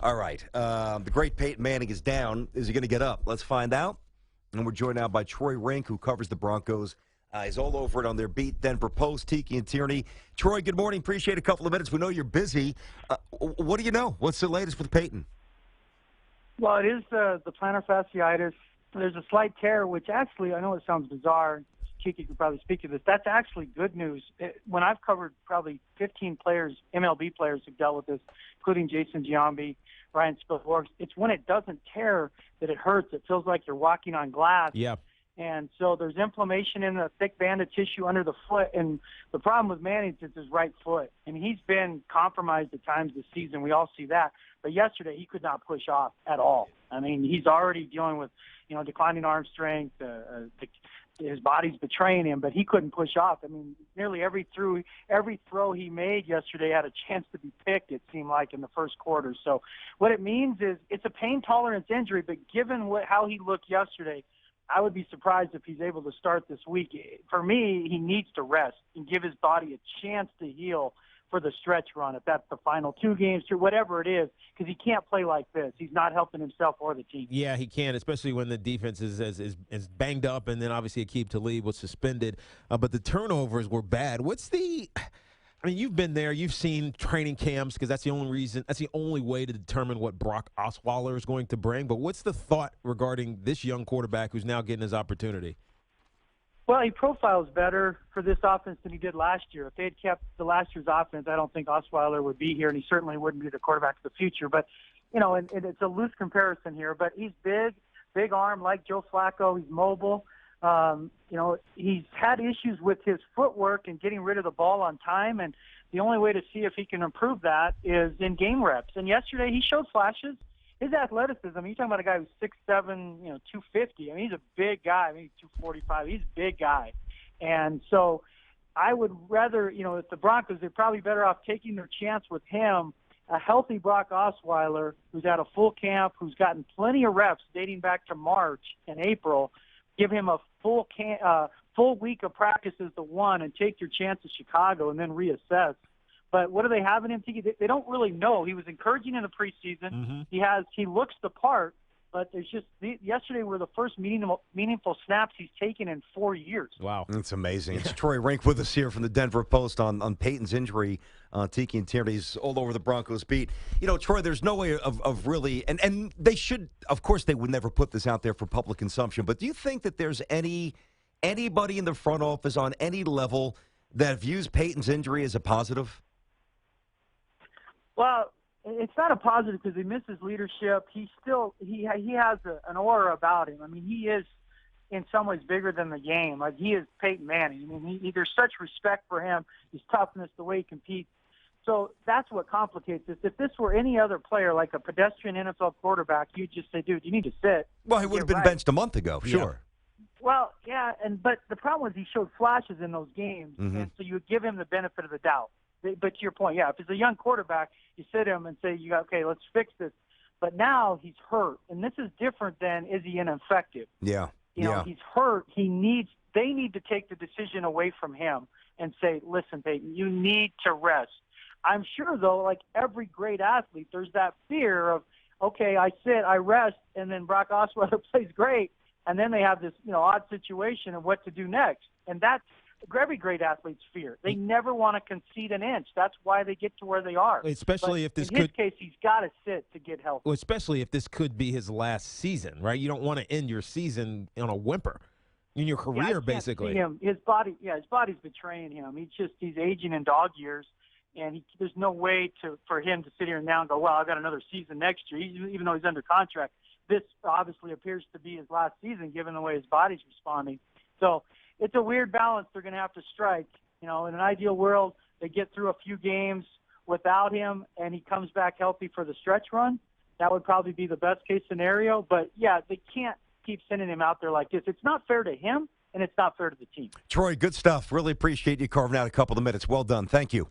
All right. The great Peyton Manning is down. Is he going to get up? Let's find out. And we're joined now by Troy Renck, who covers the Broncos. He's all over it on their beat. Denver Post, Tiki and Tierney. Troy, good morning. Appreciate a couple of minutes. We know you're busy. What do you know? What's the latest with Peyton? Well, it is the plantar fasciitis. There's a slight tear, which actually, I know it sounds bizarre. Tiki could probably speak to this. That's actually good news. When I've covered probably 15 players, MLB players who've dealt with this, including Jason Giambi, Ryan Spilborghs, it's when it doesn't tear that it hurts. It feels like you're walking on glass. Yeah. And so there's inflammation in the thick band of tissue under the foot. And the problem with Manning is his right foot. And he's been compromised at times this season. We all see that. But yesterday, he could not push off at all. I mean, he's already dealing with, declining arm strength. His body's betraying him, but he couldn't push off. I mean, nearly every throw he made yesterday had a chance to be picked, it seemed like, in the first quarter. So what it means is it's a pain tolerance injury, but given how he looked yesterday, I would be surprised if he's able to start this week. For me, he needs to rest and give his body a chance to heal for the stretch run, if that's the final 2 games, or whatever it is, because he can't play like this. He's not helping himself or the team. Yeah, he can, especially when the defense is banged up, and then obviously Aqib Talib was suspended. But the turnovers were bad. You've been there. You've seen training camps, because that's the only way to determine what Brock Osweiler is going to bring. But what's the thought regarding this young quarterback who's now getting his opportunity? Well, he profiles better for this offense than he did last year. If they had kept the last year's offense, I don't think Osweiler would be here, and he certainly wouldn't be the quarterback of the future. But, and it's a loose comparison here. But he's big arm like Joe Flacco. He's mobile. He's had issues with his footwork and getting rid of the ball on time, and the only way to see if he can improve that is in game reps. And yesterday he showed flashes. His athleticism, you're talking about a guy who's 6'7", 250. I mean, he's a big guy. 245. He's a big guy. And so I would rather, if the Broncos, they're probably better off taking their chance with him, a healthy Brock Osweiler who's at a full camp, who's gotten plenty of reps dating back to March and April. Give him a full week of practices to one and take your chance at Chicago and then reassess. But what do they have in him, Tiki? They don't really know. He was encouraging in the preseason. Mm-hmm. He looks the part, but there's just yesterday were the first meaningful snaps he's taken in 4 years. Wow. It's amazing. It's Troy Renck with us here from the Denver Post on Peyton's injury. Tiki and Tierney's all over the Broncos beat. Troy, there's no way of really, and they should, of course, they would never put this out there for public consumption, but do you think that there's anybody in the front office on any level that views Peyton's injury as a positive? Well, it's not a positive because he misses leadership. He has an aura about him. I mean, he is in some ways bigger than the game. Like, he is Peyton Manning. I mean, there's such respect for him, his toughness, the way he competes. So that's what complicates this. If this were any other player, like a pedestrian NFL quarterback, you'd just say, dude, you need to sit. Well, he would have been benched a month ago, sure. Well, yeah, but the problem was he showed flashes in those games, and so you would give him the benefit of the doubt. But to your point, yeah, if it's a young quarterback, you sit him and say, okay, let's fix this. But now he's hurt, and this is different than is he ineffective? Yeah. He's hurt. They need to take the decision away from him and say, listen, Peyton, you need to rest. I'm sure, though, like every great athlete, there's that fear of, okay, I sit, I rest, and then Brock Osweiler plays great, and then they have this odd situation of what to do next. And that's every great athlete's fear. They never want to concede an inch. That's why they get to where they are. Especially if this in his case, he's got to sit to get healthy. Well, especially if this could be his last season, right? You don't want to end your season on a whimper in your career, basically. His body's betraying him. He's aging in dog years, and there's no way for him to sit here now and go, well, I've got another season next year, even though he's under contract. This obviously appears to be his last season, given the way his body's responding. So it's a weird balance they're going to have to strike. In an ideal world, they get through a few games without him, and he comes back healthy for the stretch run. That would probably be the best-case scenario. But, yeah, they can't keep sending him out there like this. It's not fair to him, and it's not fair to the team. Troy, good stuff. Really appreciate you carving out a couple of minutes. Well done. Thank you.